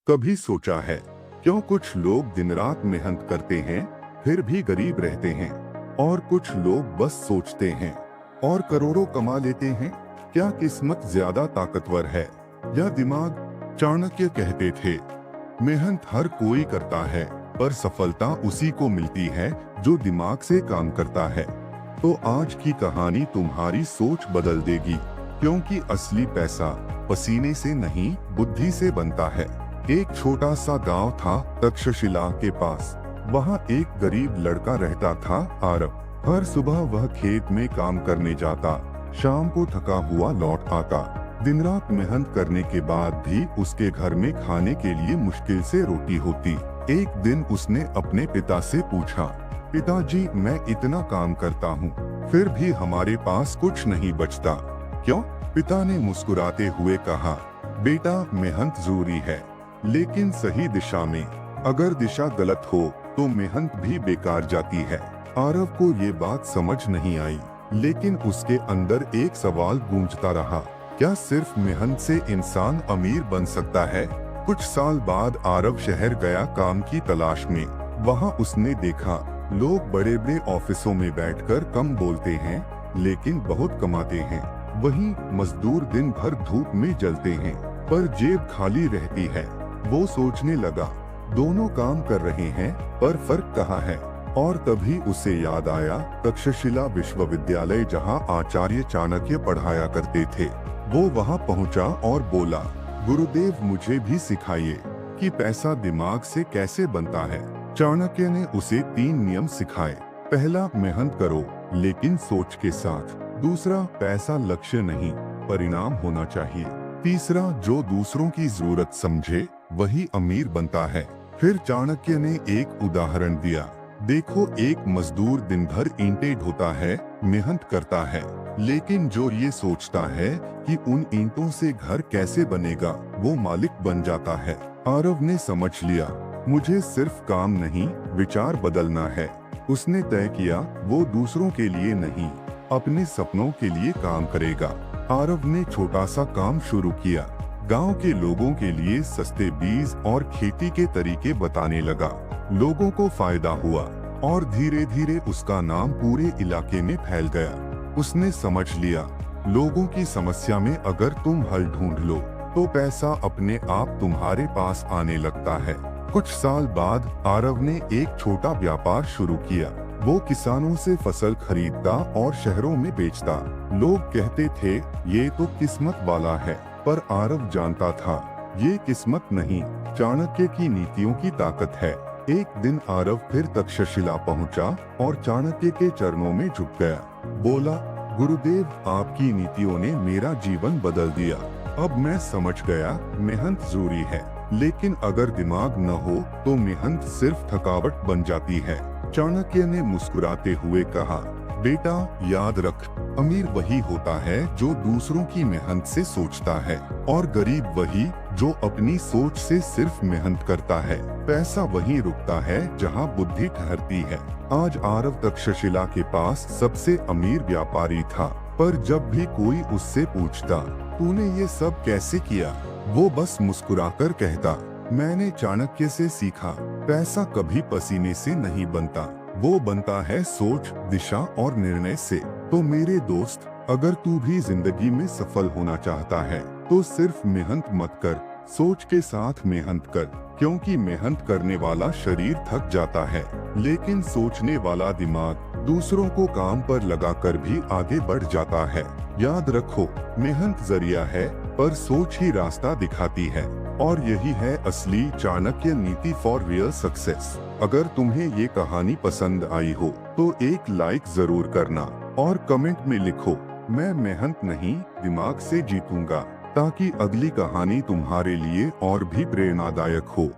कभी सोचा है क्यों कुछ लोग दिन रात मेहनत करते हैं फिर भी गरीब रहते हैं, और कुछ लोग बस सोचते हैं और करोड़ों कमा लेते हैं? क्या किस्मत ज्यादा ताकतवर है या दिमाग? चाणक्य कहते थे, मेहनत हर कोई करता है पर सफलता उसी को मिलती है जो दिमाग से काम करता है। तो आज की कहानी तुम्हारी सोच बदल देगी, क्योंकि असली पैसा पसीने से नहीं बुद्धि से बनता है। एक छोटा सा गांव था तक्षशिला के पास। वहाँ एक गरीब लड़का रहता था, आरव। हर सुबह वह खेत में काम करने जाता, शाम को थका हुआ लौट आता। दिन रात मेहनत करने के बाद भी उसके घर में खाने के लिए मुश्किल से रोटी होती। एक दिन उसने अपने पिता से पूछा, पिताजी, मैं इतना काम करता हूँ फिर भी हमारे पास कुछ नहीं बचता, क्यों? पिता ने मुस्कुराते हुए कहा, बेटा, मेहनत जरूरी है लेकिन सही दिशा में। अगर दिशा गलत हो तो मेहनत भी बेकार जाती है। आरव को ये बात समझ नहीं आई, लेकिन उसके अंदर एक सवाल गूंजता रहा, क्या सिर्फ मेहनत से इंसान अमीर बन सकता है? कुछ साल बाद आरव शहर गया काम की तलाश में। वहाँ उसने देखा, लोग बड़े बड़े ऑफिसों में बैठकर कम बोलते हैं लेकिन बहुत कमाते हैं। वहीं मजदूर दिन भर धूप में जलते हैं पर जेब खाली रहती है। वो सोचने लगा, दोनों काम कर रहे हैं पर फर्क कहाँ है? और तभी उसे याद आया तक्षशिला विश्वविद्यालय, जहाँ आचार्य चाणक्य पढ़ाया करते थे। वो वहाँ पहुँचा और बोला, गुरुदेव, मुझे भी सिखाइए कि पैसा दिमाग से कैसे बनता है। चाणक्य ने उसे 3 नियम सिखाए। पहला, मेहनत करो लेकिन सोच के साथ। दूसरा, पैसा लक्ष्य नहीं परिणाम होना चाहिए। तीसरा, जो दूसरों की जरूरत समझे वही अमीर बनता है। फिर चाणक्य ने एक उदाहरण दिया, देखो, एक मजदूर दिन भर ईंटें ढोता है, मेहनत करता है, लेकिन जो ये सोचता है कि उन ईंटों से घर कैसे बनेगा, वो मालिक बन जाता है। आरव ने समझ लिया, मुझे सिर्फ काम नहीं, विचार बदलना है। उसने तय किया, वो दूसरों के लिए नहीं, अपने सपनों के लिए काम करेगा। आरव ने छोटा सा काम शुरू किया। गांव के लोगों के लिए सस्ते बीज और खेती के तरीके बताने लगा। लोगों को फायदा हुआ और धीरे धीरे उसका नाम पूरे इलाके में फैल गया। उसने समझ लिया, लोगों की समस्या में अगर तुम हल ढूंढ लो तो पैसा अपने आप तुम्हारे पास आने लगता है। कुछ साल बाद आरव ने एक छोटा व्यापार शुरू किया। वो किसानों से फसल खरीदता और शहरों में बेचता। लोग कहते थे, ये तो किस्मत वाला है, पर आरव जानता था, ये किस्मत नहीं, चाणक्य की नीतियों की ताकत है। एक दिन आरव फिर तक्षशिला पहुंचा और चाणक्य के चरणों में झुक गया। बोला, गुरुदेव, आपकी नीतियों ने मेरा जीवन बदल दिया। अब मैं समझ गया, मेहनत जरूरी है, लेकिन अगर दिमाग न हो तो मेहनत सिर्फ थकावट बन जाती है। चाणक्य ने मुस्कुराते हुए कहा, बेटा, याद रख, अमीर वही होता है जो दूसरों की मेहनत से सोचता है, और गरीब वही जो अपनी सोच से सिर्फ मेहनत करता है। पैसा वहीं रुकता है जहां बुद्धि ठहरती है। आज आरव तक्षशिला के पास सबसे अमीर व्यापारी था, पर जब भी कोई उससे पूछता, तूने ये सब कैसे किया, वो बस मुस्कुराकर कहता, मैंने चाणक्य से सीखा, पैसा कभी पसीने से नहीं बनता, वो बनता है सोच, दिशा और निर्णय से। तो मेरे दोस्त, अगर तू भी जिंदगी में सफल होना चाहता है तो सिर्फ मेहनत मत कर, सोच के साथ मेहनत कर, क्योंकि मेहनत करने वाला शरीर थक जाता है, लेकिन सोचने वाला दिमाग दूसरों को काम पर लगाकर भी आगे बढ़ जाता है। याद रखो, मेहनत जरिया है पर सोच ही रास्ता दिखाती है, और यही है असली चाणक्य नीति फॉर रियल सक्सेस। अगर तुम्हें ये कहानी पसंद आई हो तो एक लाइक जरूर करना और कमेंट में लिखो, मैं मेहनत नहीं, दिमाग से जीतूंगा, ताकि अगली कहानी तुम्हारे लिए और भी प्रेरणादायक हो।